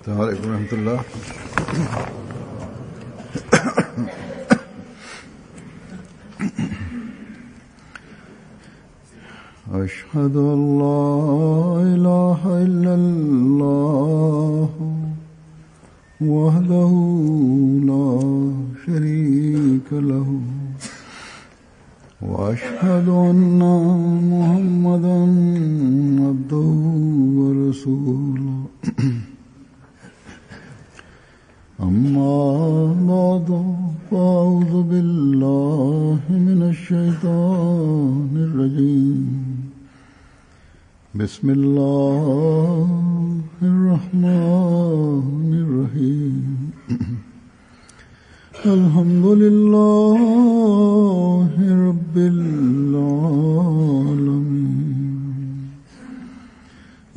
السلام علیکم ورحمۃ اللہ. اشہد ان لا الہ الا اللہ وحدہ لا شریک لہ واشہد ان محمدا عبدہ ورسولہ. اما بعد فاعوذ باللہ من الشیطان الرجیم. بسم اللہ الرحمن الرحیم. الحمد للہ رب العالمین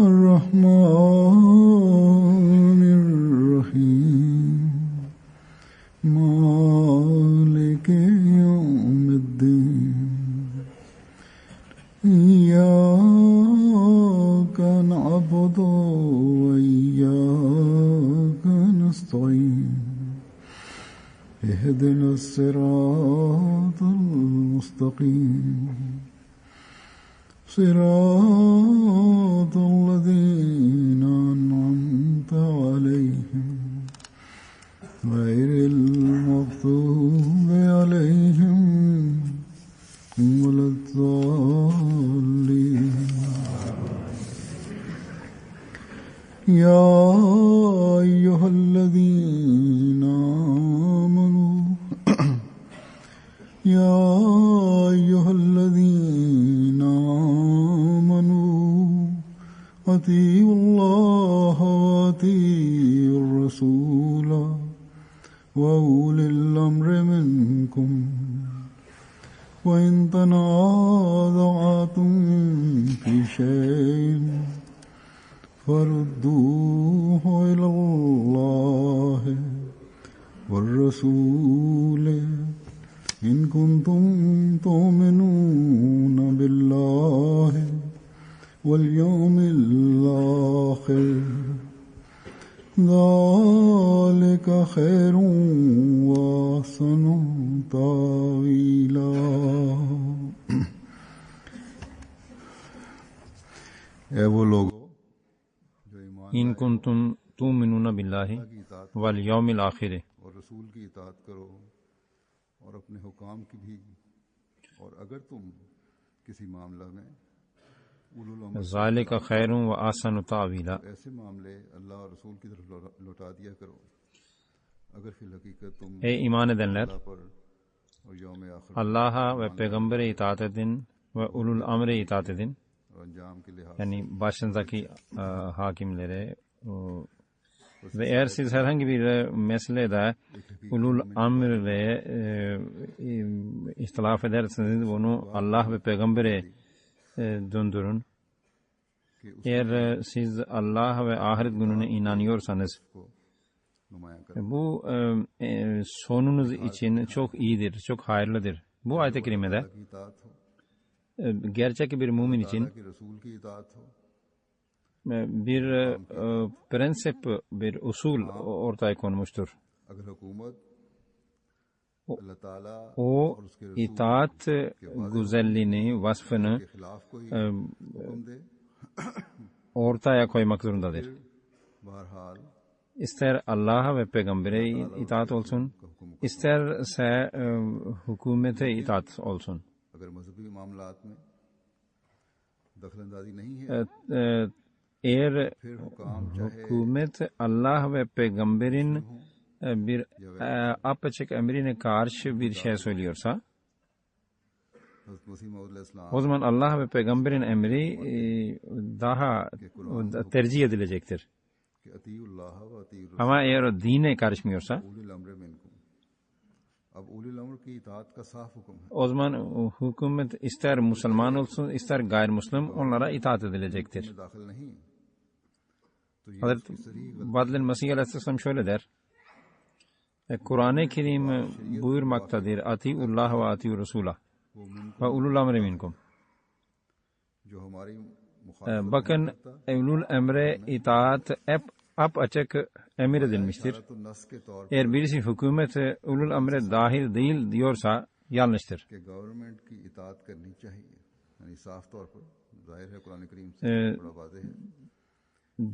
الرحمن الرحیم مالک یوم الدین. ایاک نعبد وایاک نستعین. اهدنا الصراط المستقیم صراط الذین انعمت علیہم غیر المغضوب علیہم ولا الضالین. یا ایھا الذین یا ایھا الذین آمنوا اطیعوا اللہ واطیعوا الرسول وأولی الأمر منکم وإن تنازعتم في شيء فردوه إلى الله والرسول إن كنتم تؤمنون بالله واليوم الآخر ذلك خير وأحسن تأويلا. اے وہ لوگ ان کنتم تؤمنون باللہ والیوم الآخر اور رسول کی اطاعت کرو اور اپنے حکام کی بھی، اور اگر تم کسی معاملہ میں ذالک خیر و احسن تأویلا، ایسے معاملے اللہ اور رسول کی طرف لوٹا دیا کرو اگر فی الحقیقت تم ey iman edenler اللہ پر اور یوم آخر Allah'a ve peygambere itaat edin ve ulul amre itaat edin. اور انجام کے لحاظ Yani başınızdaki hakimlere ve eğer siz herhangi bir meselede ulul amre ihtilaf ederseniz bunu Allah ve peygambere döndürün. Eğer siz Allah ve ahiret gününe inanıyorsanız نمایاں کرو. bu sonunuz için çok iyidir, çok hayırlıdır. Bu ayet-i kerimede اللہ کی اطاعت ہو، gerçek bir mümin için اللہ کے رسول کی اطاعت ہو، bir prensip, bir usul ortaya konmuştur. اگر حکومت اللہ تعالیٰ O اور اس کے رسول itaat güzelliğini, vasfını کے خلاف کوئی حکم دے، ortaya koymak zorundadır. بہرحال İster Allah'a ve peygambere itaat olsun, isterse hükümete itaat olsun. اگر مذہبی معاملات میں دخل اندازی نہیں ہے Eğer پھر حکام چاہے hükümet Allah ve peygamberin bir apaçık emrine karşı bir şey söylüyorsa, حضرت مسیح موعود علیہ السلام o zaman Allah ve peygamberin emri daha tercih edilecektir. کہ اطیعوا اللہ و اطیعوا الرسول Ama eğer o dine karışmıyorsa, اولی الامر منکم. اب اولی الامر کی اطاعت کا صاف حکم ہے. o zaman hükümet ister Müslüman olsun, ister gayrimüslim onlara itaat edilecektir. میں داخل نہیں تو یہ Hazreti Badl-i Mesih Aleyhisselam şöyle der: Kur'an-ı Kerim buyurmaktadır: Atiullah ve atiur Resulah ve ulul emri minkum. Bakın ulul emre itaat hep apaçık emir edilmiştir. इशारतुन नस के तौर पर Eğer birisi hükümet ulul emre dahil değil diyorsa yanlıştır. कि गवर्नमेंट की इताअत करनी चाहिए, यानी साफ तौर पर जाहिर है कुरान करीम से बड़ा वाज़ेह है।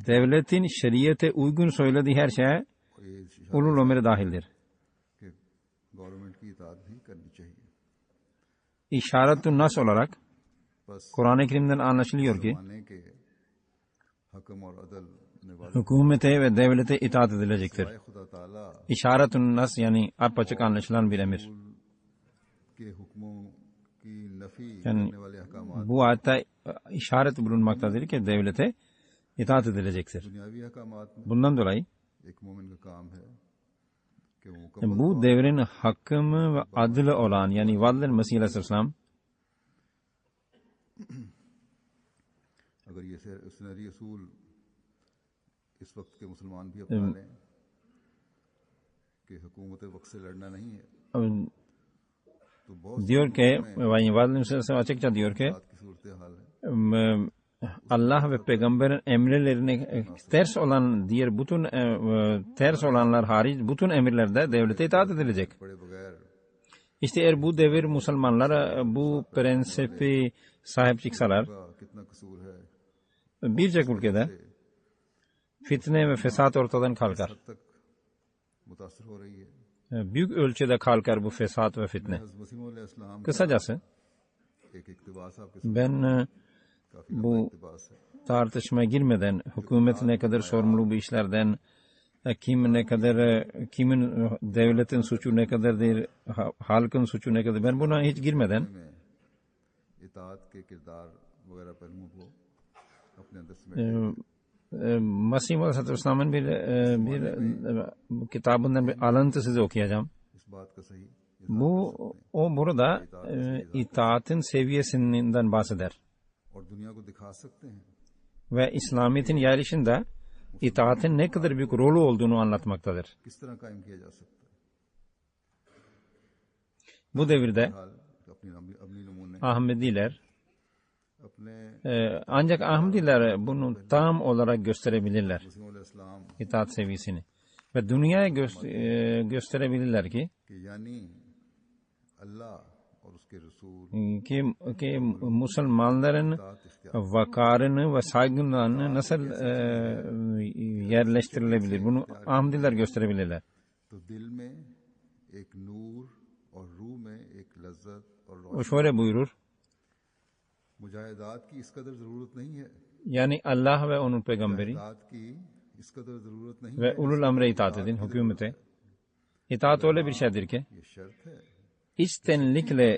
Devletin şeriyete uygun söylediği her şeye और ये ulul emre dahildir. कि गवर्नमेंट की इताअत भी करनी चाहिए। İşaretun nas olarak बस Kur'an-ı Kerim'den anlaşılıyor ki माने के हकम और अदल ने वाज़ेह hükümete ve devlete itaat edilecektir. खुदा ताला İşaretun nas yani apaçık anlaşılan bir emir. के हुक्मों की नफी Yani करने वाले अहकामात bu ayette işaret bulunmaktadır ki devlete itaat edilecektir. दुनियावी अहकामात में Bundan dolayı एक मोमिन का काम है कि वो मुकम्मल bu devrin hakkımı ve adlı olan yani vadil Mesih Aleyhisselam अगर ये सुनहरी असूल इस वक्त के मुसलमान भी अपना लें कि हुकूमत वक्त से लड़ना नहीं है, तो बहुत diyor ki vadil Mesih Aleyhisselam açıkça diyor ki बात की सूरत हाल है। Allah ve peygamberin emirlerine ters olan diğer bütün ters olanlar hariç bütün emirlerde devlete itaat edilecek. पढ़े बगैर İşte eğer bu devir Müslümanlar bu prensibi sahip çıksalar का कितना कसूर है, birçok ülkede fitne ve fesat ortadan kalkar. हद तक मुतासर हो रही है। Büyük ölçüde kalkar bu fesat ve fitne. हज़रत मसीह अलैहिस्सलाम का Kısacası एक इक्तिबास आपके साथ ben काफी bu लंबा इक्तिबास है। tartışmaya girmeden hükümet ne kadar sorumlu bu işlerden kim ne kadar kimin devletin suçu ne kadardır halkın suçu ne kadar ben buna hiç girmeden में इताअत के किरदार वगैरह पहलुओं को अपने अंदर समेट Mesih Aleyhisselam'ın bir kitabından bir alıntı size okuyacağım. इस बात का सही O burada itaatin seviyesinden bahseder. और दुनिया को दिखा सकते हैं Ve İslamiyet'in yerleşinde itaatin ne kadar büyük rolü olduğunu anlatmaktadır. किस तरह कायम किया जा सकता है। Bu devirde हाल अपनी अपनी नमूने Ahmediler अपने ancak Ahmediler bunu tam olarak gösterebilirler मसीह अलैहिस्सलाम itaat seviyesini. Ve dünyaya gösterebilirler ki यानी अल्लाह और उसके रसूल ki Müslümanların इताअत इख्तियार vakarını ve saygınlığını nasıl yerleştirilebilir bunu Ahmediler gösterebilirler. तो दिल में एक नूर और रूह में एक लज्जत और O şöyle buyurur. मुजाहिदात की इस कदर जरूरत नहीं है, Yani Allah ve onun peygamberi मुजाहिदात की इस कदर जरूरत नहीं ve है। ulul emre itaat edin hükümete. İtaat öyle bir şeydir ki ये शर्त है içtenlikle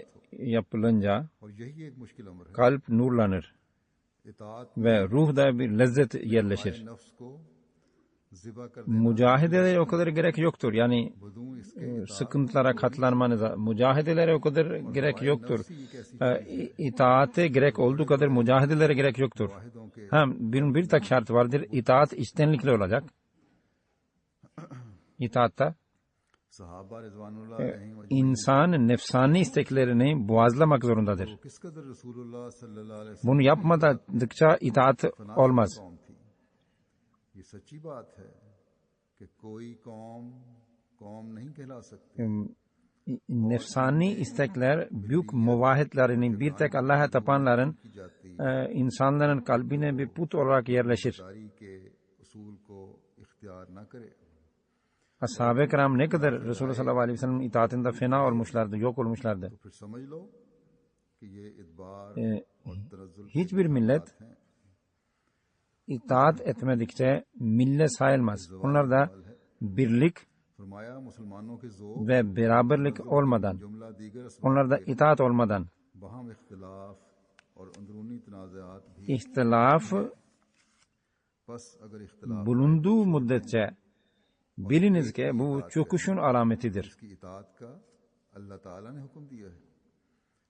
yapılınca और यही एक मुश्किल अमर है। kalp nurlanır इताअत ve ruhda bir lezzet yerleşir. नफ्स को ज़िबा कर Mücahidelere o kadar gerek yoktur. Yani बदू इसके sıkıntılara katlanmanıza mücahidelere o kadar gerek yoktur. İtaate gerek olduğu kadar mücahidelere gerek yoktur. वाहिदों के Hem bir tek şart vardır. İtaat içtenlikle olacak. İtaatta सहाबा रिजवानुल्लाह अलैहिम insan nefsani isteklerini boğazlamak zorundadır. किस कदर रसूलुल्लाह सल्लल्लाहु अलैहि Bunu yapmadıkça itaat olmaz. वसल्लम कौम थी। ये सच्ची बात है कि कोई कौम कौम नहीं कहला सकती। Nefsani istekler büyük muvahhidlerin bir tek Allah'a tapanların की जाती insanların kalbine bir put olarak yerleşir. जारी के उसूल को इख्तियार न करे। Ashab-ı kiram ne kadar Resulullah sallallahu aleyhi ve sellem'in itaatinde fena olmuşlardı, yok olmuşlardı. तो फिर समझ लो कि ये इतबार और तनज़्ज़ुल Hiçbir millet हैं। itaat etmedikçe millet sayılmaz. Onlar da birlik फरमाया मुसलमानों के ज़ोर ve beraberlik olmadan, जुमला दीगर असबाब onlar da itaat olmadan, बहम इख्तिलाफ और अंदरूनी तनाज़ात भी ihtilaf बस अगर इख्तिलाफ bulunduğu müddetçe biliniz ki bu çöküşün alametidir. की इताअत का अल्लाह ताला ने हुक्म दिया है,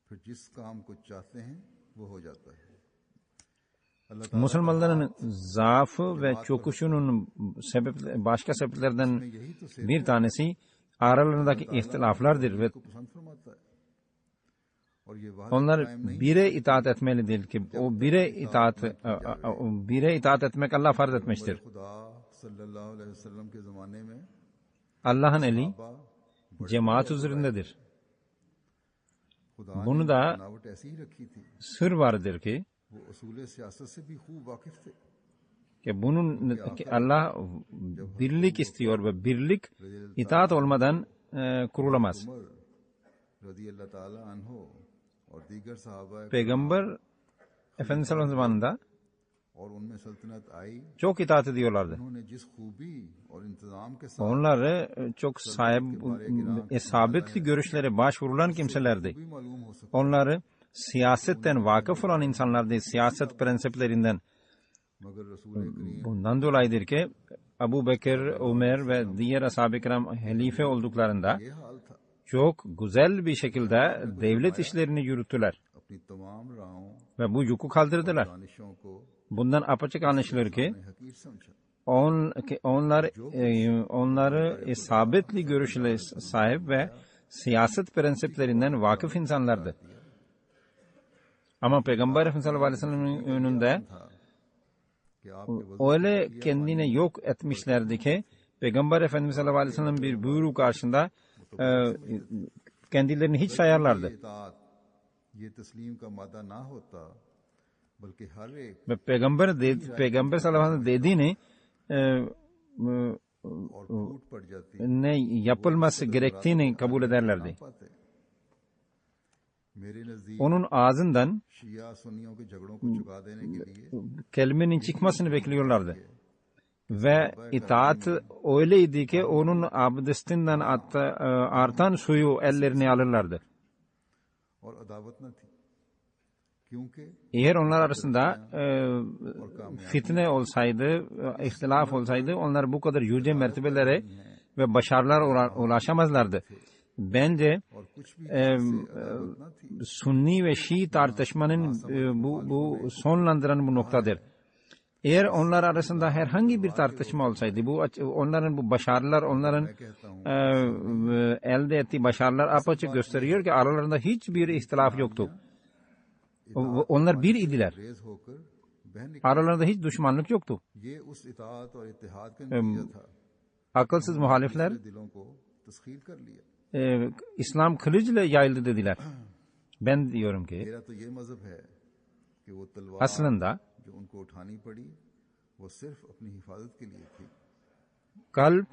फिर जिस काम को चाहते हैं वो हो जाता है। अल्लाह ताला Müslümanların zaafı ve çöküşünün başka sebeplerden यही तो bir tanesi aralarındaki ihtilaflardır ve को पसंद फरमाता है और ये वाह onlar bire itaat etmelidir ki o bire itaat etmek Allah farz etmiştir. खुदा सल्लल्लाहु अलैहि वसल्लम के ज़माने में Allah'ın eli सहाबा cemaat üzerindedir. खुदा ने Bunu da बनावट ऐसी ही रखी थी, sır vardır ki वो असूल सियासत से भी खूब वाकिफ थे। ki Allah birlik istiyor ve birlik itaat olmadan kurulamaz. Umar रज़ियल्लाहु ताला अन्हो और दीगर सहाबा Peygamber Efendimiz sallallahu aleyhi ve sellem zamanında और उनमें सल्तनत आई, çok itaat ediyorlardı. उन्होंने जिस खूबी और इंतजाम के साथ Onları çok sabitli görüşlere başvurulan kimselerdi. भी मालूम हो सके, Onları siyasetten vakıf olan insanlardı, siyaset prensiplerinden. मगर रसूल करीम Bundan dolayıdır ki Ebu Bekir, Ömer ve diğer ashab-ı kiram halife olduklarında ये हाल था, çok güzel bir şekilde devlet işlerini yürüttüler अपनी तमाम राहों ve bu yükü kaldırdılar. दानिशों को Bundan apaçık anlaşılır ki हकीर समझा। onları sabitli görüşle sahip ve siyaset prensiplerinden vakıf insanlardı. Ama Peygamber Efendimiz sallallahu aleyhi ve sellem'in önünde कि आपके öyle kendine yok etmişlerdi ki Peygamber Efendimiz sallallahu aleyhi ve sellem bir buyruğu karşında kendilerini hiç sayarlardı. इताअत ये तस्लीम का मादा ना होता, बल्कि हर एक Ve Peygamber sallallahu aleyhi ve sellem dediğini और फूट पड़ जाती ne yapılması gerektiğini kabul ederlerdi. पाते। मेरे नजदीक Onun ağzından शिया सुन्नियों के झगड़ों को चुका देने के लिए kelimenin çıkmasını bekliyorlardı. Ve itaat öyleydi ki onun abdestinden artan suyu ellerine alırlardı. और अदावत न थी, क्योंकि Eğer onlar arasında fitne olsaydı, ihtilaf olsaydı onlar bu kadar yüce mertebelere ve başarılar ulaşamazlardı. Bence और कुछ भी अदावत न थी। Sunni ve Şii tartışmanın bu sonlandıran bu noktadır. Eğer onlar arasında herhangi bir tartışma olsaydı, onların bu başarılar, onların elde ettiği başarılar apaçık gösteriyor ki aralarında hiçbir ihtilaf yoktu. Onlar bir idiler. रेज होकर बहन निकली। Aralarında hiç düşmanlık yoktu. ये उस इताअत और इत्तेहाद का नतीजा था, Akılsız muhalifler दिलों को तस्खीर कर लिया। İslam kılıçla yayıldı dediler. Ben diyorum ki मेरा तो ये मजहब है कि वो तलवार aslında जो उनको उठानी पड़ी वो सिर्फ अपनी हिफाजत के लिए थी, kalp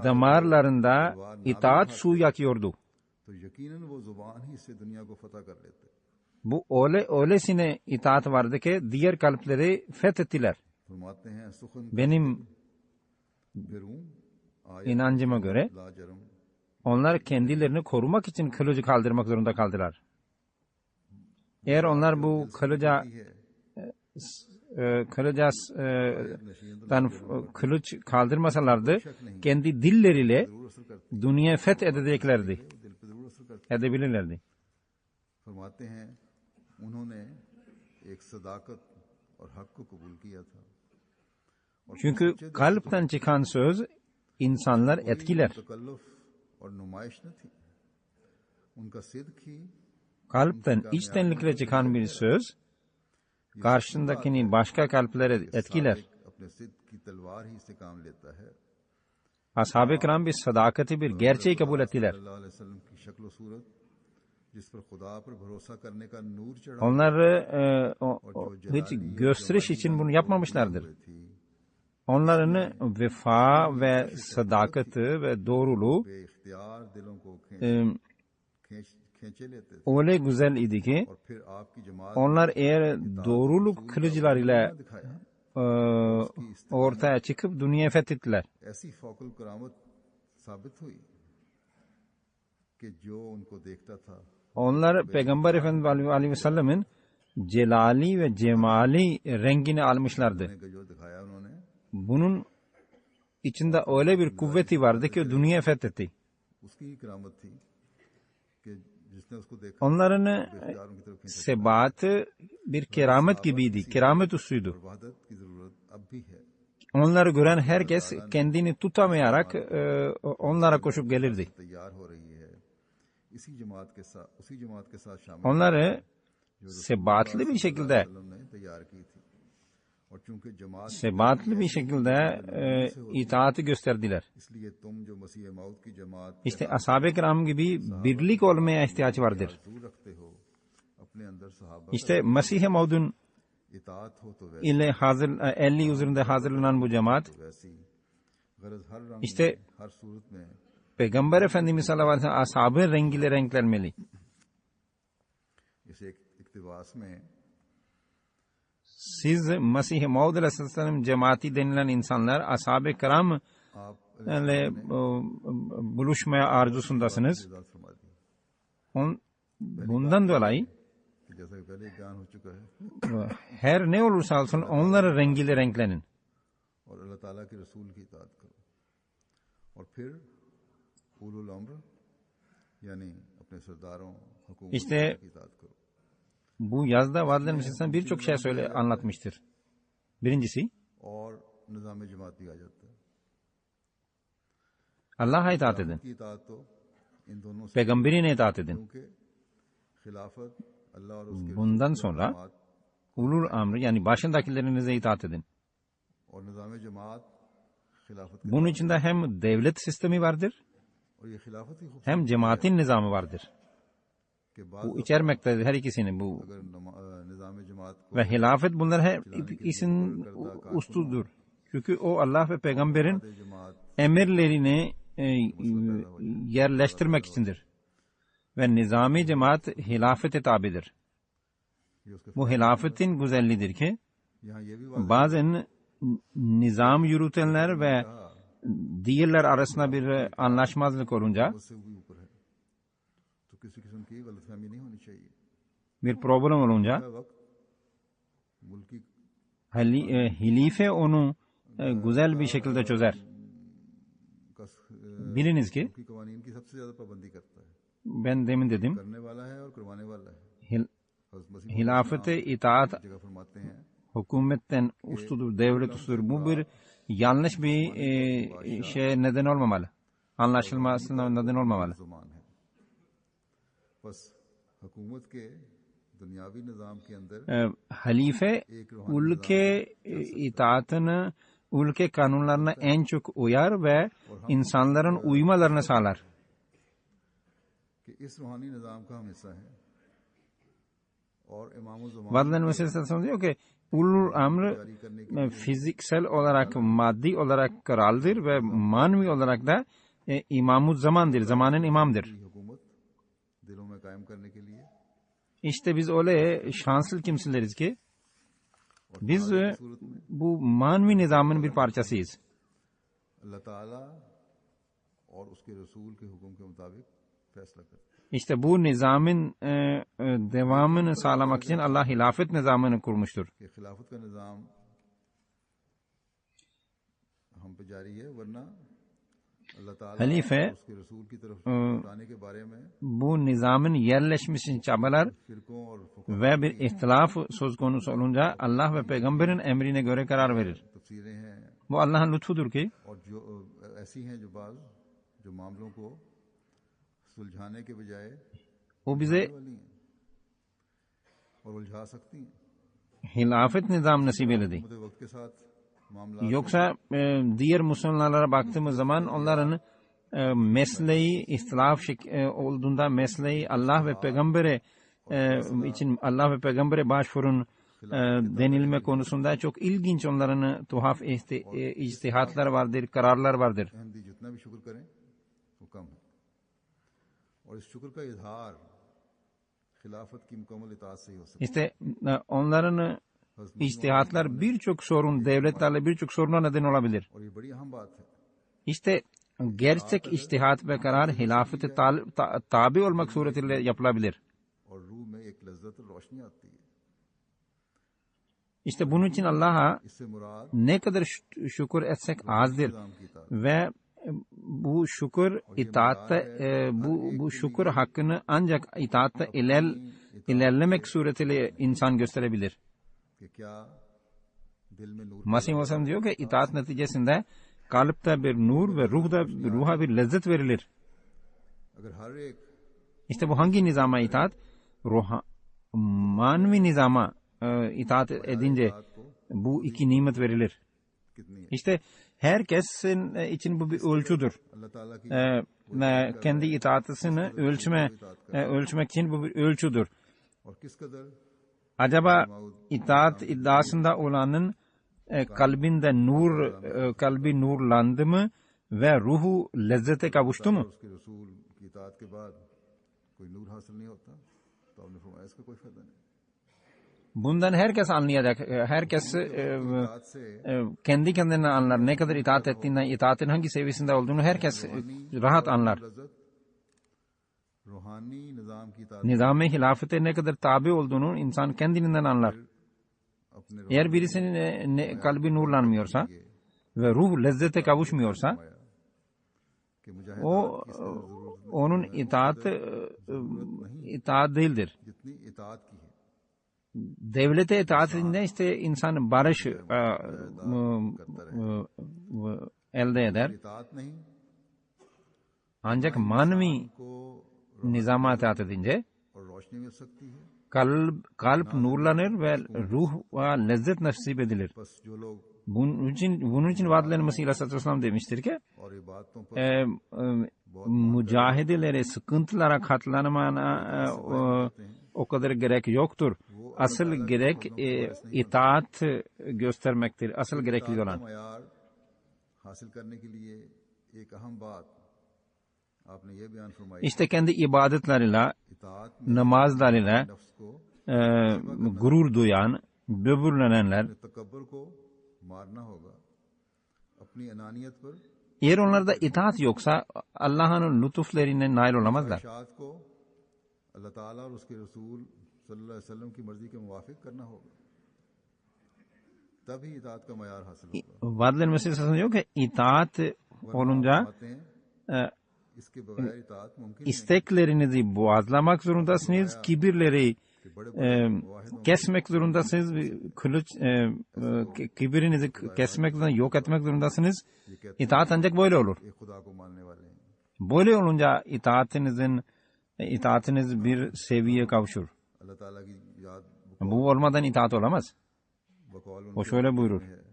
damarlarında itaat su yakıyordu. तो यकीनन वो जुबान ही से दुनिया को फतह कर लेते। Bu öylesine itaat vardı ki diğer kalpleri fethettiler. फरमाते हैं सुखन Benim फिरूं आया inancıma göre लाजरम, onlar kendilerini korumak için kılıcı kaldırmak zorunda kaldılar. Eğer onlar bu kılıç kaldırmasalardı kendi dilleriyle जरूर असर करते, dünya fethedeceklerdi, दिल पे जरूर असर करते। edebilirlerdi. फरमाते हैं उन्होंने एक सदाकत और हक को कबूल किया था, और Çünkü kalpten çıkan söz insanlar etkiler. तकल्लुफ और नुमाइश न थी, उनका सिद्क ही Kalpten içtenlikle çıkan bir söz karşındakini başka kalplere etkiler. अपने सिद्क की तलवार ही से काम लेता है। Ashab-ı kiram bir sadakati bir gerçeği kabul ettiler. सल्लल्लाहु अलैहि वसल्लम की शक्ल सूरत जिस पर खुदा पर भरोसा करने का नूर चढ़ा Onlar hiç gösteriş için bunu yapmamışlardır. थी, Onların vefa ve sadakati ve doğruluğu बेइख्तियार दिलों को खींचे लेते थे, öyle güzel idi ki और फिर आपकी जमात onlar eğer doğruluk kılıcılarıyla दिखाया। ortaya çıkıp dünyayı fethettiler. ऐसी फौकुल करामत साबित हुई कि जो उनको देखता था Onlar Peygamber Efendimiz Aleyhi ve Sellem'in celali ve cemali rengini almışlardı. का जो दिखाया उन्होंने, Bunun içinde öyle bir kuvveti vardı ki dünyayı fethetti. उसकी ही करामत थी कि जिसने उसको देखा Onların बेख्तियार उनकी तरफ खींचा। sebatı bir keramet gibiydi. Keramet üssüydü. वहदत की जरूरत अब भी है। Onları gören herkes kendini tutamayarak onlara koşup gelirdi. तैयार हो रही है, उसी जमात के साथ शामिल Onları sebatlı bir şekilde ने तैयार की थी, और चूंकि जमात sebatli bir şekilde itaati gösterdiler. इसलिए तुम जो मसीह मौत की जमात İşte ashab-ı kiram gibi birlik olmaya ihtiyaç vardır. दूर रखते हो अपने अंदर सहाबा İşte Mesih-i Maud'un इताअत हो तो ile 50 üzerinde hazırlanan bu cemaat, वैसी गरज हर रंग İşte में, हर सूरत में Peygamber Efendimiz sallallahu aleyhi ve sellem ashabı rengiyle renklenmeli. इस एक इक्तिबास में Siz Mesih-i Maud aleyhisselam cemaati denilen insanlar ashab-ı kiram आप ile buluşmaya arzusundasınız. इजाज़त फरमा दी Bundan dolayı कि जैसा कि पहले बयान हो चुका है her ne olursa olsun onlara rengiyle renklenin. और अल्लाह ताला के रसूल की इताअत करो और फिर उलुल अम्र यानी अपने सरदारों हुकूमत İşte की इताअत करो. bu yazda vaad eden Mesih birçok şey anlatmıştır. Birincisi और निज़ाम जमात भी आ जाता है. Allah'a itaat edin. की इताअत तो इन दोनों से Peygamberine itaat edin. क्योंकि खिलाफत अल्लाह और उसके Bundan sonra जमात ulul amr yani başındakilerinize itaat edin. और निज़ाम जमात खिलाफत के Bunun içinde hem devlet sistemi vardır और ये खिलाफत की खूब hem cemaatin nizamı vardır. के बाद Bu içermektedir her ikisini bu. अगर निज़ाम जमात को Ve hilafet bunlar her ikisinin ustudur. Çünkü o Allah ve peygamberin जमात emirlerini yerleştirmek içindir. Ve nizami cemaat hilafete tabidir. ये उसके Bu hilafetin güzelliğidir ki यहाँ ये भी bazen nizam yürütenler ve diğerler arasında bir anlaşmazlık olunca, उससे भी ऊपर है तो किसी किस्म की गलतफहमी नहीं होनी चाहिए. bir problem olunca हर वक्त मुल्की hilife onu güzel bir şekilde çözer. Biliniz ki मुल्की कवानीन की सबसे ज्यादा पाबंदी करता है. ben demin dedim करने वाला है और करवाने वाला है. हज़रत मसीह hilafete itaat जगह फरमाते हैं hükümetten ustudur, devlet ustudur. Bu bir yanlış bir şey neden olmamalı. Anlaşılmasına neden olmamalı. जुबान है. बस हुकूमत के दुनियावी निज़ाम के अंदर Halife ülke itaatını, ülke kanunlarına en çok uyar ve insanların uymalarını sağlar. कि इस रूहानी निज़ाम का हम हिस्सा है और इमाम ज़मान Vadlan meselesi diyor ki ulul amr fiziksel olarak, maddi olarak kraldır ve manevi olarak da imamuz zamandır, zamanın imamdır. की हुकूमत दिलों में कायम करने के लिए İşte biz öyle şanslı kimseleriz ki biz bu manevi nizamın bir parçasıyız. अल्लाह ताला और उसके रसूल के हुक्म के मुताबिक फैसला करते हैं. İşte bu nizamın devamını sağlamak için Allah hilafet nizamını kurmuştur. कि खिलाफत का निज़ाम हम पे जारी है वरना अल्लाह ताला Halife और उसके रसूल की तरफ लौटाने के बारे में bu nizamın yerleşmesi için çabalar फिरकों और फुक़हा ve bir ihtilaf söz konusu olunca Allah ve peygamberin emrine göre karar verir. तफसीरें हैं Bu Allah'ın lütfudur ki और जो ऐसी हैं जो बाज जो मामलों को सुलझाने के बजाय o bize वाली हैं और उलझा सकती हैं. hilafet nizam nasip eyledi. मुझे वक्त के साथ मामला Yoksa diğer Müslümanlara baktığımız zaman onların mesleği ihtilaf olduğunda mesleği Allah ve peygambere için Allah ve peygambere başvurun denilme konusunda çok ilginç onların tuhaf ictihatlar vardır, kararlar vardır. Ahmadi जितना भी शुक्र करें वो कम है और इस शुक्र का इजहार खिलाफत की मुकम्मल इताअत से ही हो सकता İşte onların ictihatlar birçok sorun, devletlerle birçok soruna neden olabilir. है और ये बड़ी अहम बात है. İşte gerçek ictihat ve karar hilafete tabi olmak suretiyle yapılabilir. और रूह में एक लज्जत और रोशनी आती है. İşte bunun için Allah'a इससे मुराद ne kadar şükür etsek azdır निज़ाम की इताअत. ve bu şükür itaatte bu şükür hakkını ancak itaatte ilerlemek suretiyle insan gösterebilir. कि क्या दिल में नूर Masih Muhammed diyor ki itaat neticesinde kalpte bir nur ve ruha bir lezzet verilir. अगर हर एक İşte bu hangi nizama itaat? Manevi nizama itaat edince bu iki nimet verilir. कितनी है। İşte herkesin için bu bir ölçüdür. अल्लाह ताला की Kendi itaatisini ölçmek için bu bir ölçüdür. और किस कदर Acaba itaat iddiasında olanın kalbi nurlandı mı ve ruhu lezzete kavuştu mu? उसके रसूल की इताअत के बाद कोई नूर हासिल नहीं होता, तो आपने फरमाया इसका कोई फायदा नहीं। Bundan herkes anlayacak. Herkes इताअत से kendi kendine anlar. Ne kadar itaat ettiğinden, itaatin hangi seviyesinde olduğunu herkes rahat anlar. लज्जत रूहानी निज़ाम की इताअत Nizam-ı hilafete ne kadar tabi olduğunu insan kendinden anlar. अपने Eğer birisinin kalbi nurlanmıyorsa ve ruh lezzete kavuşmuyorsa कि मुजाहिद o onun itaat değildir. जितनी इताअत की है Devlete itaatinde işte insan barış elde eder. इताअत नहीं Ancak manvi को nizama itaat edince और रोशनी मिल सकती है। kalp nurlanır ve ruh ve lezzet nasip edilir. बस जो लोग Bunun için vaadilerin Mesih Aleyhisselatü Vesselam demiştir ki और इबादतों पर mücahidelere, sıkıntılara katlanmana o kadar gerek yoktur. Asıl gerek itaat göstermektir. Asıl gerekli olan. मयार हासिल करने के लिए एक अहम बात आपने ये बयान फरमाई, İşte kendi ibadetleriyle, इताअत में namazlarıyla नफ्स को gurur duyan, böbürlenenler, तकब्बुर को मारना होगा, अपनी अनानियत पर eğer onlarda itaat yoksa Allah'ın lütuflerine nail olamazlar. ख्वाहिशात को अल्लाह ताला और उसके रसूल सल्लल्लाहु अलैहि वसल्लम की मर्जी के मुवाफिक करना होगा, तभी इताअत का मयार हासिल होगा। Vaadilerin Mesih Aleyhisselatü Vesselam diyor ki itaat olunca फरमाते हैं, इसके बगैर इताअत मुमकिन नहीं isteklerinizi boğazlamak zorundasınız, kibirleri कि बड़े kesmek zorundasınız, kibirinizi kesmek zorundasınız, yok etmek zorundasınız. İtaat ancak böyle olur. एक खुदा को मानने वाले हैं। Böyle olunca itaatiniz bir seviyeye kavuşur. अल्लाह ताला की याद Bu olmadan itaat olamaz. बकौल O şöyle buyurur. है,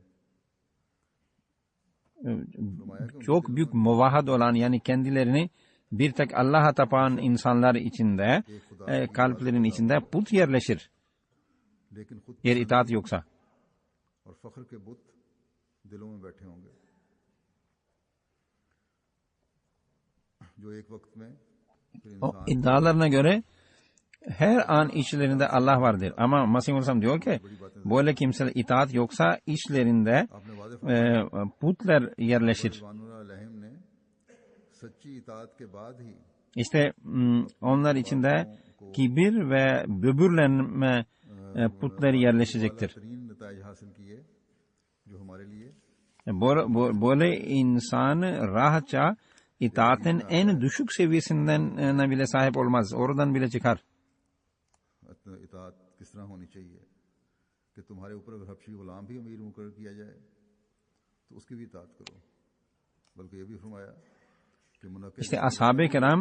Çok büyük muvahhid olan, yani kendilerini bir tek Allah'a tapan insanlar içinde, kalplerin içinde put yerleşir. लेकिन खुद Eğer itaat yoksa. और फख्र के बुत दिलों में बैठे होंगे, जो एक वक्त में फिर O इंसान iddialarına göre her an içlerinde Allah vardır. Ama Mesih Aleyhisselam diyor ki böyle kimseler itaat yoksa içlerinde आपने वादे putlar yerleşir. अलैहिम ने सच्ची इताअत के बाद ही İşte onlar içinde kibir ve böbürlenme putları yerleşecektir. तरीन नताइज हासिल किए जो हमारे लिए Böyle insan rahatça itaatin en düşük seviyesinden bile sahip olmaz. Oradan bile çıkar. इताअत किस तरह होनी चाहिए कि तुम्हारे ऊपर अगर हबशी गुलाम भी अमीर मुकर्रर किया जाए तो उसकी भी इताअत करो, बल्कि ये भी फरमाया कि मुनक्किद İşte ashab-ı kiram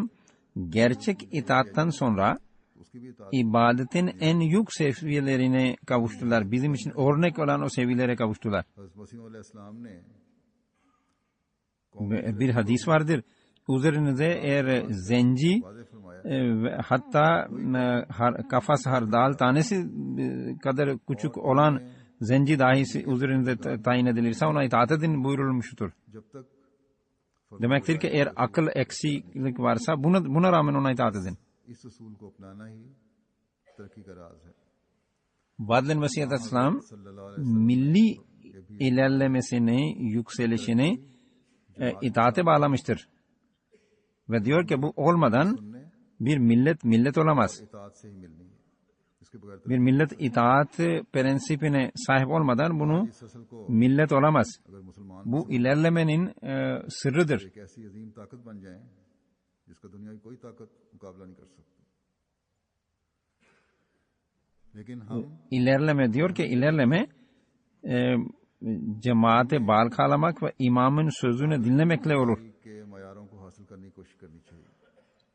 gerçek itaattan sonra उसकी भी इताअत ibadetin en yük seviyelerine kavuştular. Bizim için örnek olan o seviyelere kavuştular. हज़रत मसीह अलैहिस्सलाम ने Bir hadis vardır. Üzerinize eğer zenci वादे फरमाया hatta kafası hardal tanesi kadar küçük olan zenci dahi üzerinize tayin edilirse ona itaat edin buyurulmuştur. जब तक Demektir ki eğer akıl eksiklik varsa buna rağmen ona itaat edin. इस उसूल को अपनाना ही तरक्की का राज है। Vadil Mesih Aleyhisselam सल्लल्लाहु अलैहि milli ilerlemesini, yükselişini itaate bağlamıştır. Ve diyor ki bu olmadan bir millet olamaz. इताअत से ही मिलनी है, इसके बगैर Bir millet itaat prensibine sahip olmadan bunu इस असल को millet olamaz. अगर मुसलमान Bu ilerlemenin sırrıdır. एक ऐसी अजीम ताकत बन जाए जिसका दुनिया की कोई ताकत मुकाबला नहीं कर सकती। लेकिन हम İlerleme diyor ki ilerleme cemaate bağlamak ve imamın sözünü dinlemekle olur. के मयारों को हासिल करने की कोशिश करनी चाहिए।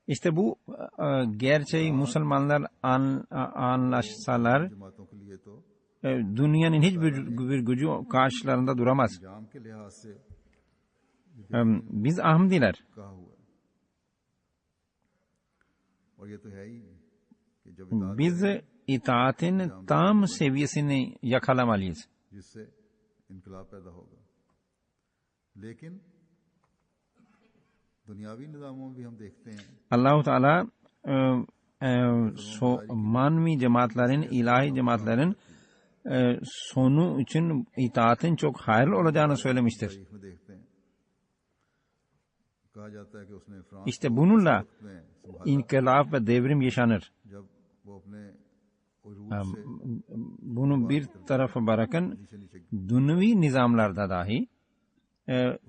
İşte bu gerçeği Müslümanlar anlaşsalar जमातों के लिए तो dünyanın hiçbir gücü karşılarında duramaz. जाम के लिहाज से Biz Ahmediler. कहा हुआ है और ये तो है ही कि जब इताअत Biz itaatin tam seviyesini yakalamalıyız. जिससे इनकलाब पैदा होगा लेकिन दुनियावी निज़ामों में भी हम देखते हैं Allah-u Teala manvi cemaatlerin, ilahi cemaatlerin sonu için itaatin çok hayırlı olacağını söylemiştir. तारीख में देखते हैं कहा जाता है कि उसने फ्रांस İşte bununla में inkılap ve devrim yaşanır. जब वो अपने उरूज से Bunu bir tarafa bırakın, नीचे नीचे dünyevi nizamlarda dahi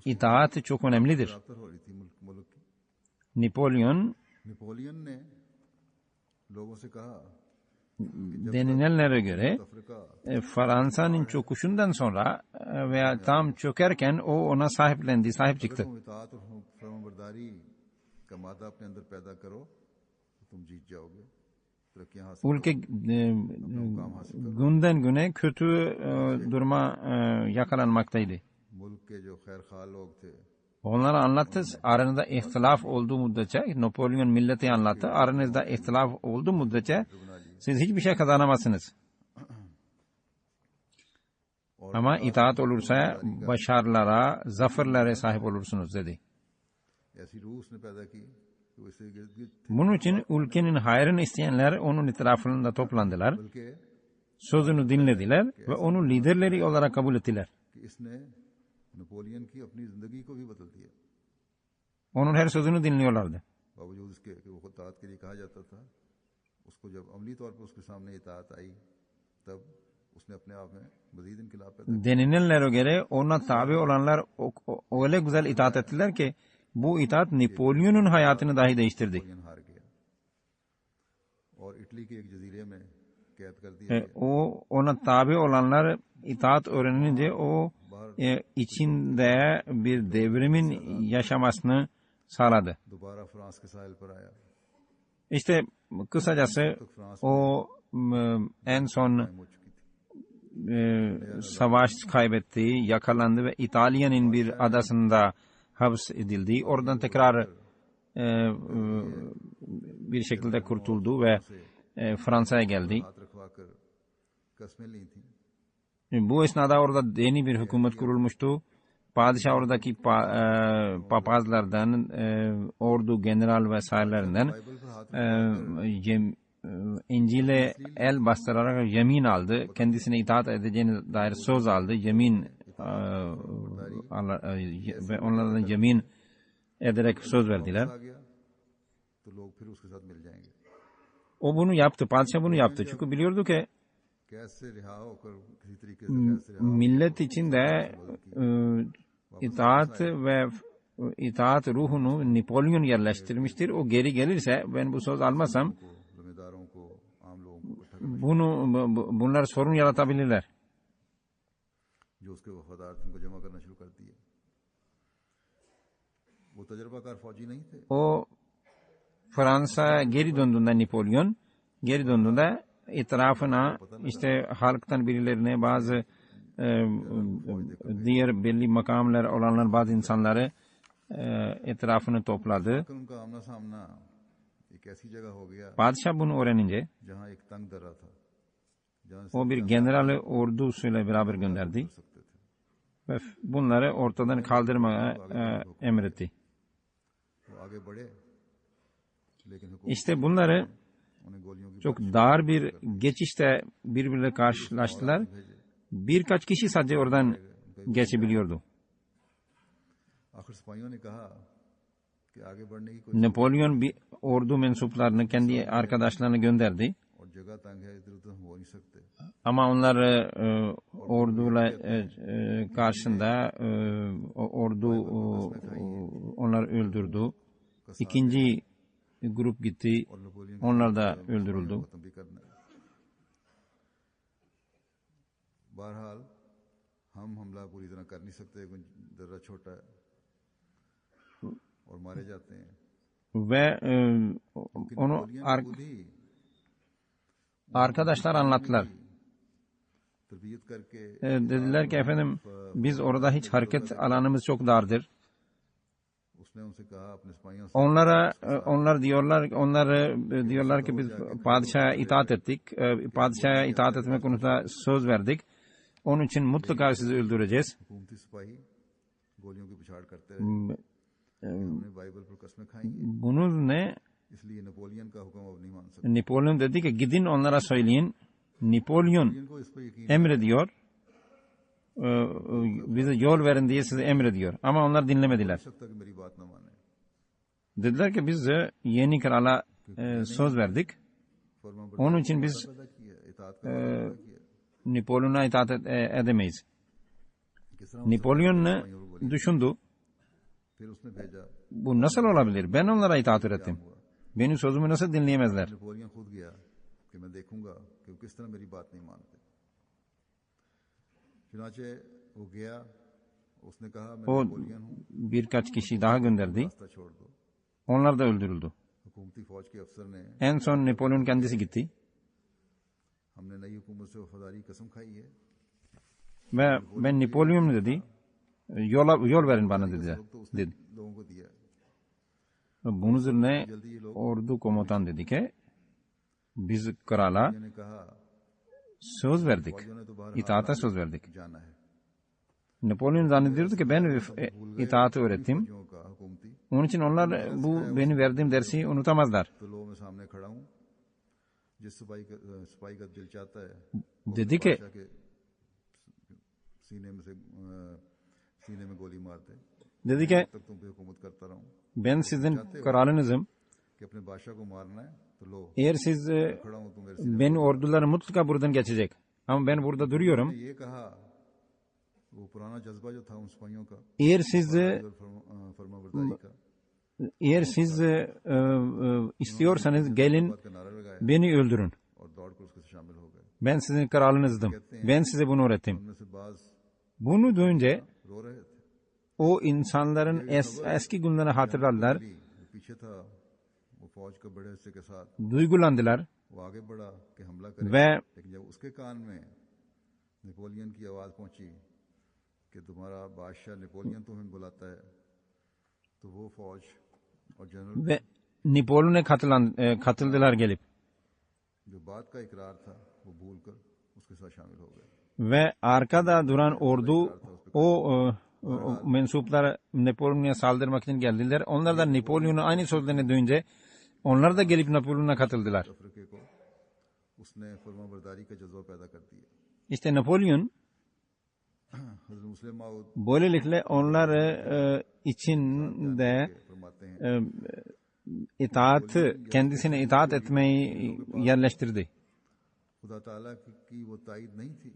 itaat çok önemlidir. गिरफ्तार हो रही थी मुल्क की Napolyon नेपोलियन ने लोगों से कहा denilenlere göre Africa Fransa'nın çöküşünden sonra veya tam çökerken o ona sahip çıktı. तुम इताअत और फरमाबरदारी का मादा अपने अंदर पैदा करो तो तुम जीत जाओगे तरक्कियां हासिल Ülke काम हासिल करो günden güne kötü duruma yakalanmaktaydı. मुल्क के जो खैर खा लोग थे Onlara anlattı. Aranızda ihtilaf olduğu müddetçe, Napolyon milleti anlattı. Aranızda ihtilaf olduğu müddetçe siz hiçbir şey kazanamazsınız. Ama itaat olursa başarılara, zaferlere sahip olursunuz dedi. ऐसी रूह उसने पैदा की कि वो इससे गिर्द गिर्द थे Bunun için ülkenin hayrını isteyenler onun etrafında toplandılar. बल्कि Sözünü dinlediler ve onu liderleri olarak kabul ettiler. कि इसने नेपोलियन की अपनी जिंदगी को भी बदल दिया Onun her sözünü dinliyorlardı. बावजूद इसके कि वो इताअत के लिए कहा जाता था उसको जब अमली तौर पर उसके सामने इताअत आई तब उसने अपने आप में मजीद इनकलाब पैदा Denilenlere göre ona tabi olanlar öyle güzel itaat ettiler ki bu itaat Napolyon'un hayatını dahi değiştirdi. Napoleon हार गया और इटली के एक जजीरे में कैद कर दिया गया Ona tabi olanlar itaat öğrenince o içinde bir devrimin yaşamasını sağladı. दोबारा फ्रांस के साहिल पर आया İşte kısacası o en son हो चुकी थी savaş kaybetti, yakalandı ve İtalya'nın bir adasında hapsedildi. Oradan tekrar bir şekilde kurtuldu ve Fransa'ya geldi. हाथ रखवा कर कस्में ली थी Bu esnada orada yeni bir hükümet kurulmuştu. Padişah oradaki papazlardan, ordu general vesairelerinden Bible पर हाथ İncil'e el bastırarak yemin aldı. Kendisine itaat edeceğine dair söz aldı. Yemin ve onlardan yemin ederek söz verdiler. आ गया तो लोग फिर उसके साथ मिल जाएंगे O bunu yaptı. Padişah bunu yaptı. Çünkü biliyordu ki कैद से रिहा होकर किसी तरीके से कैद से रिहा millet içinde itaat ve itaat ruhunu Napolyon yerleştirmiştir. O geri gelirse ben bu söz almasam को जिम्मेदारों को आम लोगों को इकट्ठा bunlar sorun yaratabilirler. जो उसके वफादार थे उनको जमा करना शुरू कर दिया वो तजर्बाकार फौजी नहीं थे O Fransa'ya geri döndüğünde Napolyon geri döndüğünde etrafına işte halktan birilerine bazı diğer belli makamlar olanlar bazı insanları etrafını topladı. फिर उनका आमना सामना एक ऐसी जगह हो गया Padişah bunu öğrenince जहाँ एक तंग दर्रा था जहाँ से o bir generali ordusuyla beraber gönderdi सकते थे ve bunları ortadan kaldırmaya emretti. वो आगे बढ़े लेकिन हुकूमत İşte bunları उन्हें गोलियों की çok dar bir geçişte birbirine karşılaştılar. Birkaç kişi sadece oradan geçebiliyordu. आखिर सिपाहियों ने कहा कि आगे बढ़ने की कोई Napolyon bir ordu mensuplarını kendi arkadaşlarına gönderdi. और जगह तंग है इधर उधर हम हो नहीं सकते Ama onlar orduyla karşında ordu onları öldürdü. İkinci grup gitti. और नेपोलियन Onlar da öldürüldü. खत्म भी करना है बहरहाल हम हमला पूरी तरह कर नहीं सकते कोई दर्रा छोटा है और मारे जाते हैं Ve onu नेपोलियन खुद ही arkadaşlar anlattılar. तरबियत करके Dediler ki efendim biz orada hiç hareket alanımız çok dardır. उसने उनसे कहा अपने सिपाहियों से Onlar diyorlar ki biz padişaha itaat ettik. Padişaha itaat etme konusunda söz verdik. Onun için mutlaka sizi öldüreceğiz. हुकूमती सिपाही गोलियों की पिछाड़ करते रहे कि हमने बाइबल पर कस्में खाई हैं, Bunun ne? इसलिए नेपोलियन का हुक्म अब नहीं मान सकते। Napolyon dedi ki gidin onlara söyleyin. Napolyon इनको इस पर यकीन emrediyor. Bize yol verin diye size emrediyor. Ama onlar dinlemediler. नहीं सकता कि मेरी बात न माने। Dediler ki biz de yeni krala söz verdik. फरमान Onun için biz पैदा किया, इताअत का पैदा किया। Napolyon'a itaat edemeyiz. किस तरह Napolyon düşündü. फिर उसने भेजा, Bu nasıl olabilir? Ben onlara itaat ettim. Benim sözümü nasıl dinleyemezler? Napoleon खुद गया कि मैं देखूंगा कि वो किस तरह मेरी बात नहीं मानते। चुनाचे वो गया, उसने कहा मैं O नेपोलियन हूँ, birkaç kişi daha gönderdi. रास्ता छोड़ दो। Onlar da öldürüldü. हुकूमती फौज के अफसर ने, En son Napolyon kendisi gitti. हमने नई हुकूमत से वफादारी कसम खाई है, Ve ben Napolyon dedi. Yol verin bana dedi. तो उसने लोगों को दिया। Bunun üzerine जल्दी ये लोग ordu komutan dedi ki biz krala ने कहा söz verdik. फौजियों ने तो बाहर İtaate söz verdik. जाना है। Napolyon zannediyordu ki ben itaati öğrettim. फौजियों का हुकूमती Onun için onlar bu benim verdiğim dersi unutamazlar. तो लो मैं सामने खड़ा हूँ, जिस सिपाही का दिल चाहता है Dedi ki बादशाह के सीने में गोली मार दे, dedi ki तब तुम पे हुकूमत करता रहूं। ben sizin kralınızım. कि अपने बादशाह को मारना है तो लो Eğer siz खड़ा हूं तो मेरे से। benim orduları mutlaka buradan geçecek. Ama ben burada duruyorum. ये कहा, वो पुराना जज्बा जो था उन सिपाहियों का, Eğer siz फर्माबरदारी का, istiyorsanız gelin बात का नारा लगाया beni öldürün. और दौड़ कर उसके शामिल हो गए। Ben sizin kralınızdım. Ben size bunu öğrettim. उनमें से बाज Bunu duyunca रो रहे थे, o insanların eski günlerini hatırladılar. वो पीछे था, वो फौज का बड़े हिस्से के साथ Duygulandılar वो आगे बढ़ा कि हमला करे, ve लेकिन जब उसके कान में नेपोलियन की आवाज पहुंची कि तुम्हारा बादशाह नेपोलियन तुम्हें बुलाता है, तो वो फौज और general ve Napolyon'a katıldılar gelip जो बात का इकरार था वो भूलकर उसके साथ शामिल हो गए। ve arkada duran ordu o mensuplar Napolyon'a saldırmak için geldiler. Onlar da Napolyon'un aynı sözlerini duyunca onlar da gelip Napolyon'a katıldılar. अफ्रीके को उसने फरमाबरदारी का जज्बा पैदा कर दिया। İşte Napolyon हज़रत मुस्लिम माऊद böylelikle onlar içinde फरमाते हैं, kendisine itaat etmeyi yerleştirdi. खुदा ताला की वो ताईद नहीं थी,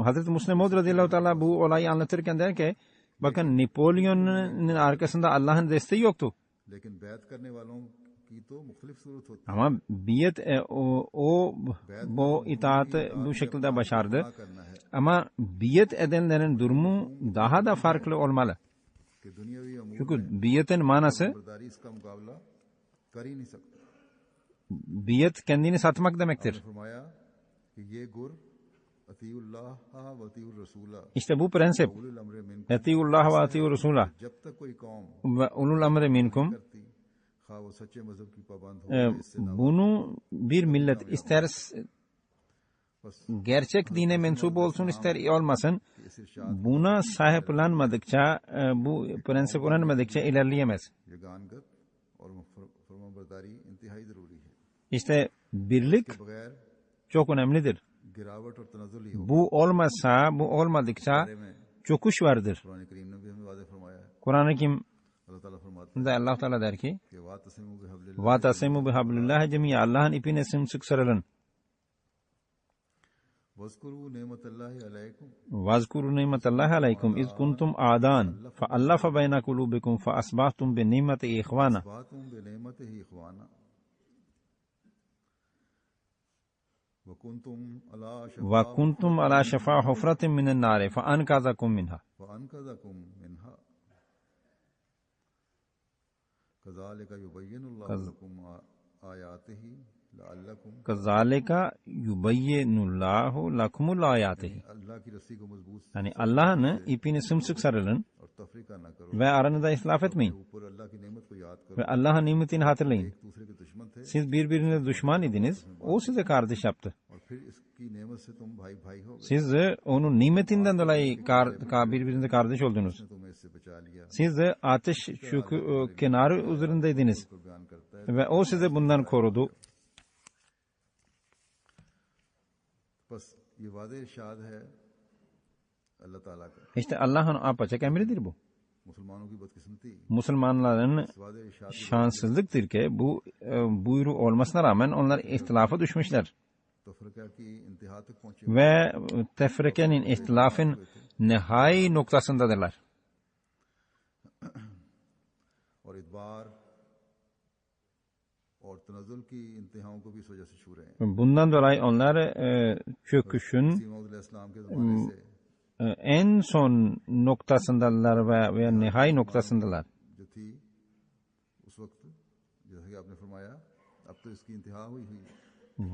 Hazreti Musleh Maud radıyallahu teala bu olayı anlatırken der ki bakın Napolyon'un arkasında Allah'ın desteği yoktu. लेकिन बैत करने वालों की तो मुख्तलिफ सूरत होती Ama biat bu itaatı bu şekilde başardı. है। करना है Ama biat edenlerin durumu daha da farklı olmalı. कि दुनियावी अमूर Çünkü biatın manası बरदारी इसका मुकाबला कर ही नहीं सकता। biat kendini satmak demektir. फरमाया कि ये गुर अतीउल्लाह व अतीउर रसूला İşte bu prensip. उलुल अम्र मिनकुम, Etiullah ve etiur Resulah जब तक कोई कौम ve ulul emri minkum. करती खा वो सच्चे मजहब की पाबंद हो, इससे ना Bunu bir millet ister gerçek dine mensup olsun ister olmasın इस इरशाद buna sahiplenmedikçe bu prensip öğrenmedikçe ilerleyemez. यगानगत और फरमाबरदारी इंतहाई जरूरी है। İşte birlik बगैर çok önemlidir. गिरावट और तनजुल ही हो Bu olmadıkça में çöküş vardır. कुरान करीम ने भी हमें वादे फरमाया है। Kur'an-ı Kerim'de अल्लाह ताला फरमाता Allah Teala der ki: है कि वातसिमू बिहब्लिल्लाह "Ve tasimu bihablillah cemiya." Allah'ın ipine sımsıkı sarılın. वज़कुरू नेमतल्लाहि अलैकुम Vazkuru nimetallahi aleykum iz kuntum a'dan fa allafa bayna kulubikum fa asbahtum bi nimati ikhwana. बातुम बिनेमतिही इख्वाना वकुंतुम अला Ve kuntum ala şefa hufratin minen nari fa ankazakum minha. वअनकज़कुम मिनहा कज़ालिक युबय्यिनुल्लाहु लकुम आयातिही लअल्लकुम, kazalika yubayyinullahu lakumul ayatihi. अल्लाह की रस्सी को मजबूत Yani Allah'ın ipini sımsıkı sarılın और तफरीका ना करो, ve aranızda ihtilaf etmeyin ऊपर अल्लाह की नेमत को याद करो, ve Allah'ın nimetini hatırlayın. एक दूसरे के दुश्मन थे Siz birbirine düşman idiniz, o size kardeş yaptı. और फिर इसकी नेमत से तुम भाई भाई हो गए, Siz de onun nimetinden dolayı birbirinize kardeş oldunuz. उसने तुम्हें इससे बचा लिया। Siz de ateş kenarı üzerindeydiniz को बयान करता है। ve o sizi bundan korudu. बस ये वादे इरशाद है अल्लाह ताला का, İşte Allah'ın apaçık emridir bu. मुसलमानों की बदकिस्मती Müslümanların इस वादे इरशाद की şanssızlıktır ki bu buyruğu olmasına rağmen onlar ihtilafa düşmüşler. तफरका की इंतहा तक पहुंचे Ve tefrikenin, ihtilafın nihai noktasındadırlar. और इतबार और तनजुल की इंतहाओं को भी इस वजह से छू रहे हैं। Bundan dolayı onlar çöküşün इस्लाम के ज़माने से en son noktasındalar ve nihai noktasındalar. जो थी उस वक्त, जैसा कि आपने फरमाया, अब तो इसकी इंतहा हुई है,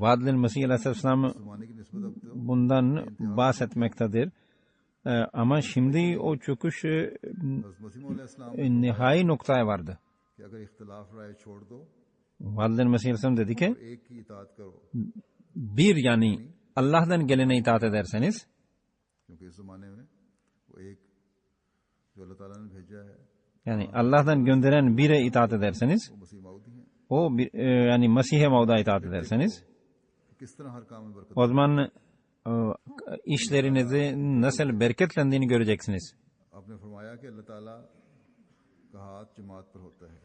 Vadl-i Mesih Aleyhisselam ज़माने की निस्बत अब तो bundan bahsetmektedir. Ama şimdi o çöküş हज़रत मसीह अलैहिस्सलाम nihai noktaya vardı. कि अगर इख्तिलाफ राय छोड़ दो Vadl-i Mesih Aleyhisselam dedi ki, और एक की इताअत करो, bir yani Allah'tan gelene itaat ederseniz, क्योंकि इस ज़माने में वो एक जो अल्लाह ताला ने भेजा है yani Allah'tan gönderen bire itaat ederseniz, वो मसीह मऊद ही है, o yani Mesih'e Mevd'a itaat ederseniz, किस तरह हर काम में बरकत। o zaman işlerinizin nasıl bereketlendiğini göreceksiniz. आपने फरमाया कि अल्लाह ताला का हाथ जमात पर होता है,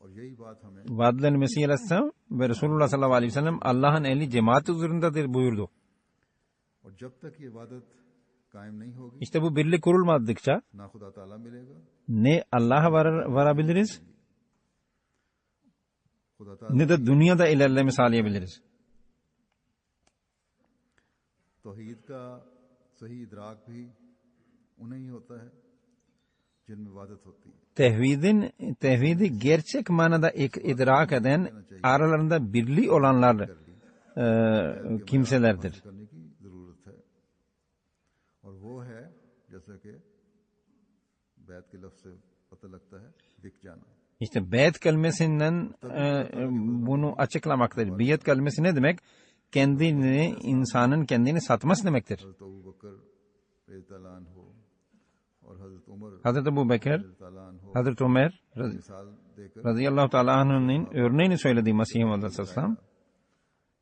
और यही बात हमें Vadl-i Mesih Aleyhisselam ve Resulullah sallallahu aleyhi ve sellem Allah'ın eli cemaat üzerindedir buyurdu. और जब तक ये इबादत कायम नहीं होगी İşte bu birlik kurulmadıkça ना खुदा ताला मिलेगा, ne Allah'a varabiliriz खुदा ताला ne de dünyada ilerleme sağlayabiliriz. तौहीद का सही इदराक भी उन्हें ही होता है जिनमें इबादत होती है। Tevhidi gerçek manada idrak eden, aralarında birliği olanlar kimselerdir. करने की जरूरत है, और वो है जैसा कि बैत के लफ्ज से पता लगता है, बिक जाना। İşte beyt kelimesinden bunu açıklamaktadır. Biyet kelimesi ne demek? İnsanın kendini satması demektir. हज़रत अबू बकर रज़ियल्लाहु अन्हु और हज़रत उमर Hazreti Ebu Bekir, रज़ियल्लाहु अन्हु Hazreti Ömer मिसाल देकर radıyallahu teala anh'ın örneğini söylediği Mesih Muhammed Aleyhisselam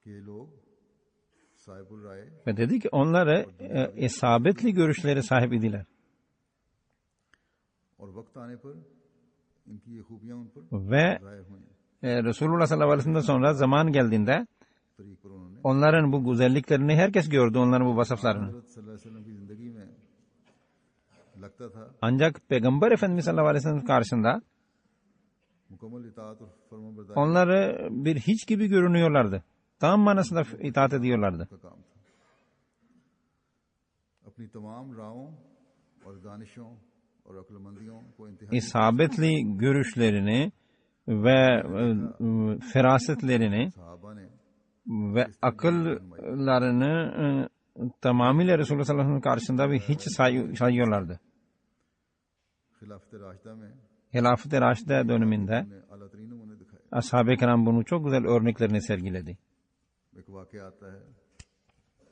कि ये लोग साहिबुल राय ve dedi ki onları isabetli görüşlere sahip idiler. और वक्त आने पर इनकी ये खूबियां उन पर Ve ज़ाहिर हुई, Resulullah sallallahu aleyhi ve sellem sonra zaman geldiğinde तरीक पर उन्होंने onların bu güzelliklerini herkes gördü, onların bu vasıflarını. हज़रत सल्लल्लाहु अलैहि वसल्लम की ज़िंदगी में लगता था Ancak Peygamber Efendimiz sallallahu aleyhi ve sellem karşısında मुकम्मल इताअत और फरमाबरदारी onları bir hiç gibi görünüyorlardı. Tam manasında itaat ediyorlardı. का काम था। अपनी तमाम राहों और दानिशों और अक्लमंदियों को इंतहा İsabetli görüşlerini ve ferasetlerini सहाबा ने ve akıllarını tamamıyla Resulullah sallallahu aleyhi ve sellem karşısında bir hiç sayıyorlardı. खिलाफत राशिदा में Hilafet-i Raşide döneminde उन्हें अला तरीन नमूने दिखाए। Ashab-ı Kiram bunu çok güzel örneklerini sergiledi. एक वाक़या आता है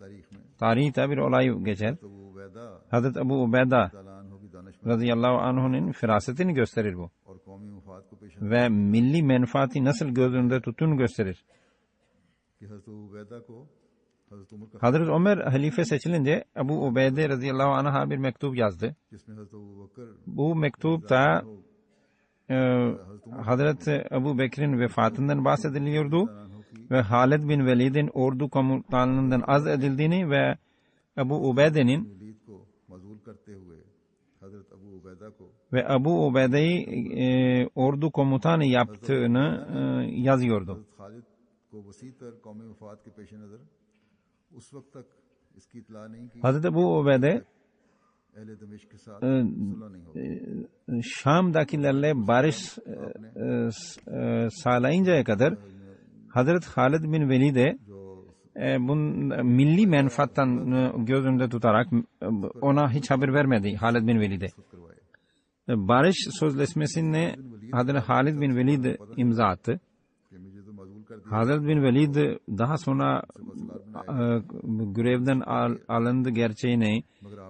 तारीख में, Tarihte bir olay geçer. तो वो वैदा Hazreti Ebu Ubeyda ताला अन्हु की दानिशमंद radıyallahu anh'ın ferasetini gösterir bu. और कौमी मुफाद को पेश Ve milli menfaati nasıl göz önünde tuttuğunu gösterir. कि हज़रत अबू उबैदा को हज़रत उमर का Hazreti Ömer halife seçilince Ebu Ubeyde radıyallahu anh'a bir mektup yazdı. जिसमें हज़रत अबू बकर Bu mektupta Hazreti Ebu Bekir'in vefatından bahsediliyordu अन्हु की ve Halid bin Velid'in ordu komutanlığından az edildiğini ve Ebu Ubeyde'nin Waleed को मजूल करते हुए हज़रत अबू उबैदा को ve Ebu Ubeyde'yi ordu komutanı yaptığını yazıyordu. हज़रत खालिद को वसी तर कौमी मुफाद के पेश नज़र उस वक्त तक इसकी इतला नहीं की Hazreti Ebu Ubeyde अहले दमिश्क के साथ सुलह नहीं होगी। Şam'dakilerle barış sağlayıncaya kadar Hazret Halid bin Velid'e milli menfaattan göz önünde tutarak ona hiç haber vermedi Halid bin Velid'e. Barış Sözleşmesi'ni Hazret Halid bin Velid imza attı. Halid bin Velid daha sonra görevden alındı gerçeğini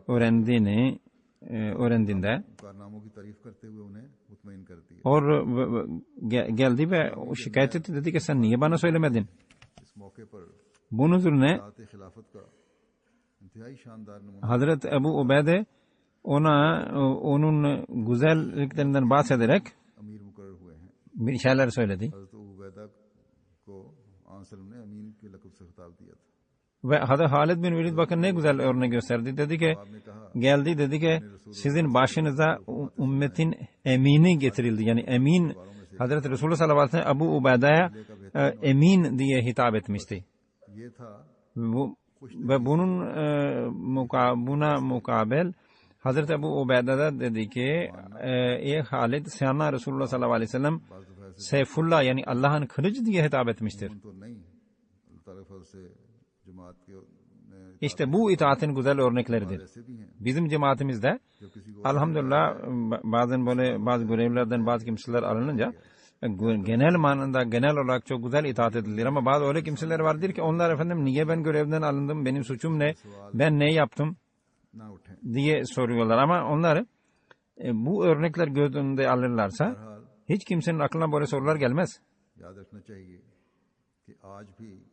öğrendiğinde geldi ve şikayet etti, dedi ki sen niye bana söylemedin? Bunun üzerine Hazret Ebu Ubeyde onun güzelliklerinden bahsederek bir şeyler söyledi. Ve Hazret Halid bin Velid bakın ne güzel örnek gösterdi. Dedi ki sizin başınıza ümmetin emini getirildi. Yani emin, Hazreti Resulullah sallallahu aleyhi ve sellem Ebu Ubeyde'ye emin diye hitap etmişti. Ve buna mukabil Hazreti Ebu Ubeyde de dedi ki ey Halid sana Resulullah sallallahu aleyhi ve sellem Seyfullah yani Allah'ın kılıcı diye hitap etmiştir. İşte bu itaatin güzel örnekleridir. Bizim cemaatimizde elhamdülillah bazen böyle bazı görevlerden bazı kimseler alınınca genel manada genel olarak çok güzel itaat edilir ama bazı öyle kimseler vardır ki onlar efendim niye ben görevden alındım, benim suçum ne, ben ne yaptım diye soruyorlar ama onlar bu örnekler göz önünde alırlarsa hiç kimsenin aklına böyle sorular gelmez.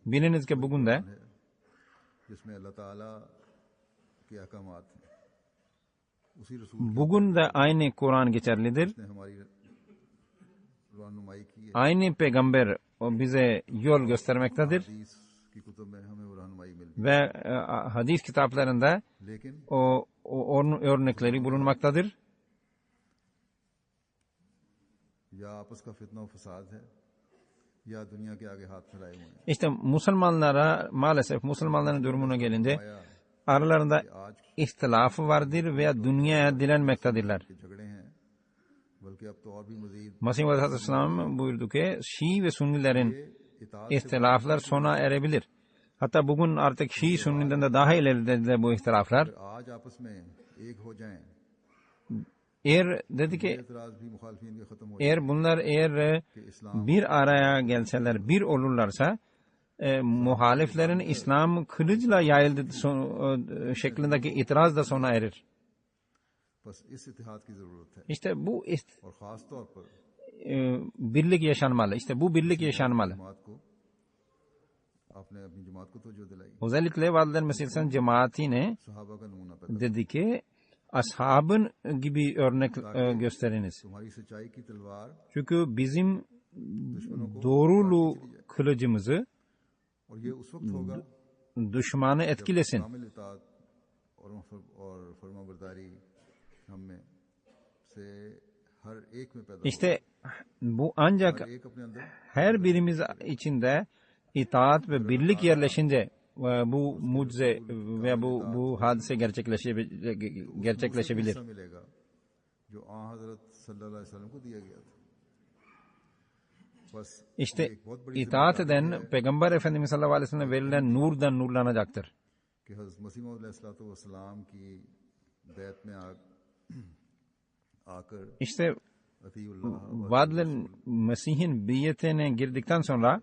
Biliniz ki bugün de aynı Kur'an geçerlidir. Aynı peygamber bize yol göstermektedir. Ve hadis kitaplarında onun örnekleri bulunmaktadır. İşte maalesef Müslümanların durumuna gelince aralarında ihtilafı vardır veya dünyaya dilenmektedirler. Mesih Aleyhisselam buyurdu ki Şii ve Sunnilerin ihtilaflar sona erebilir. Hatta bugün artık Şii Sunni'den de daha ileride bu ihtilaflar. Dedi ki bunlar bir araya gelseler, bir olurlarsa muhaliflerin İslam kılıçla yayıldığı şeklindeki itiraz da sona erir. İşte bu birlik yaşanmalı. İşte bu birlik yaşanmalı. Özellikle Valideyn Mesih'in cemaatine dedi ki ashabın gibi örnek gösteriniz. Çünkü bizim doğrulu kılıcımızı düşmanı etkilesin. İşte bu ancak her birimiz içinde itaat ve birlik yerleşince bu mucize ve bu hadise gerçekleşebilir. İşte itaat eden Peygamber Efendimiz sallallahu aleyhi ve sellem verilen nurdan nurlanacaktır. İşte Valideyn Mesih'in biyetine girdikten sonra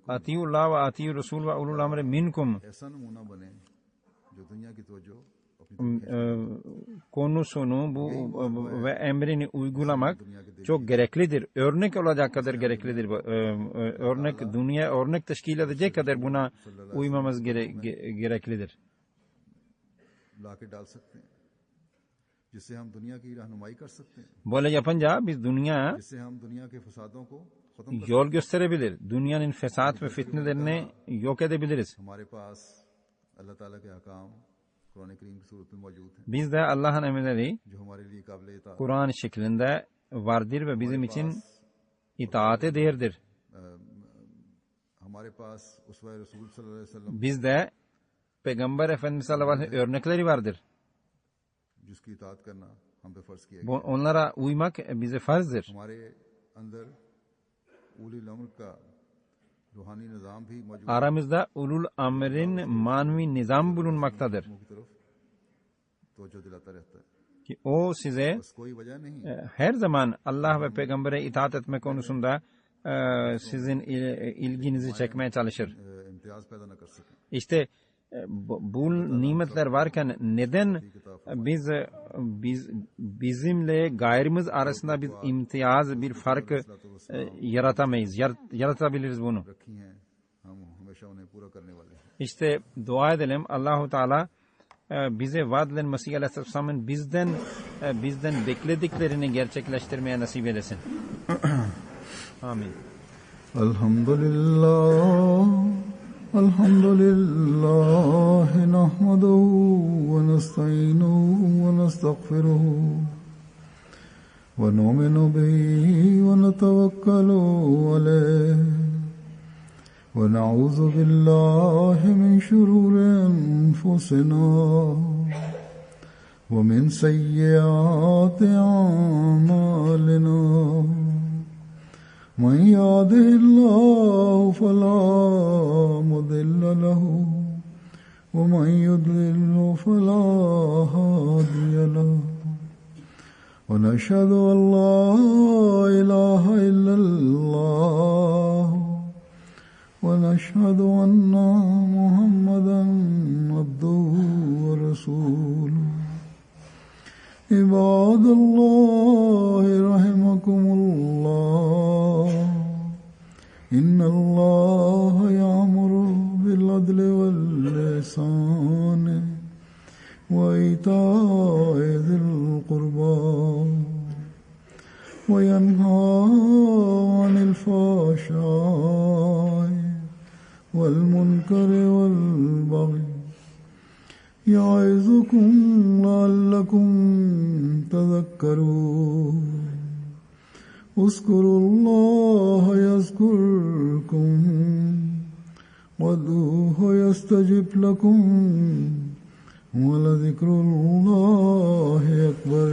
Atiyullah ve Atiyur Resul ve ulul amri minkum konusunu ve emrini uygulamak çok gereklidir. Örnek olacak kadar gereklidir. Örnek teşkil edecek kadar buna uymamız gereklidir. Böyle yapınca biz dünyaya yol gösterebilir. Dünyanın fesat ve fitnelerini yok edebiliriz. Bizde Allah'ın emirleri Kur'an şeklinde vardır ve bizim için itaate değerdir. Bizde Peygamber Efendimiz sallallahu aleyhi ve sellem örnekleri vardır. Onlara uymak bize farzdır. उली अम्र का रूहानी निज़ाम भी मौजूद aramızda ulul amrin manevi nizam bulunmaktadır की तरफ तवज्जो दिलाता रहता है। ki o size बस कोई वजह नहीं her zaman Allah ve peygambere itaat etme konusunda sizin ilginizi çekmeye çalışır. Imtiaz पैदा न कर सके। İşte bu nimetler varken neden bizimle gayrimiz arasında bir imtiyaz, bir fark yaratamayız? Yaratabiliriz bunu. रखी हैं हम हमेशा उन्हें पूरा करने वाले हैं। İşte dua edelim Allahu Teala bize vaad edilen Mesih Aleyhisselam'ın bizden beklediklerini gerçekleştirmeye nasip edesin. Amin. Elhamdülillah nahmaduhu ve nesta'inuhu ve nestağfiruhu ve nu'minu bihi ve netevekkalu aleyh ve na'udzu billahi min şururi enfusina ve min seyyiati a'malina. من يهده الله فلا مضل له ومن يضلل فلا هادي له ونشهد أن لا إله إلا الله ونشهد أن محمدا عبده ورسوله. عباد الله رحمكم الله إن الله يأمر بالعدل والإحسان وإيتاء ذي القربى وينهى عن الفحشاء والمنكر والبغي يعظكم لعلكم تذكرون. اذكروا الله يذكركم وادعوه يستجب لكم ولذكر الله أكبر.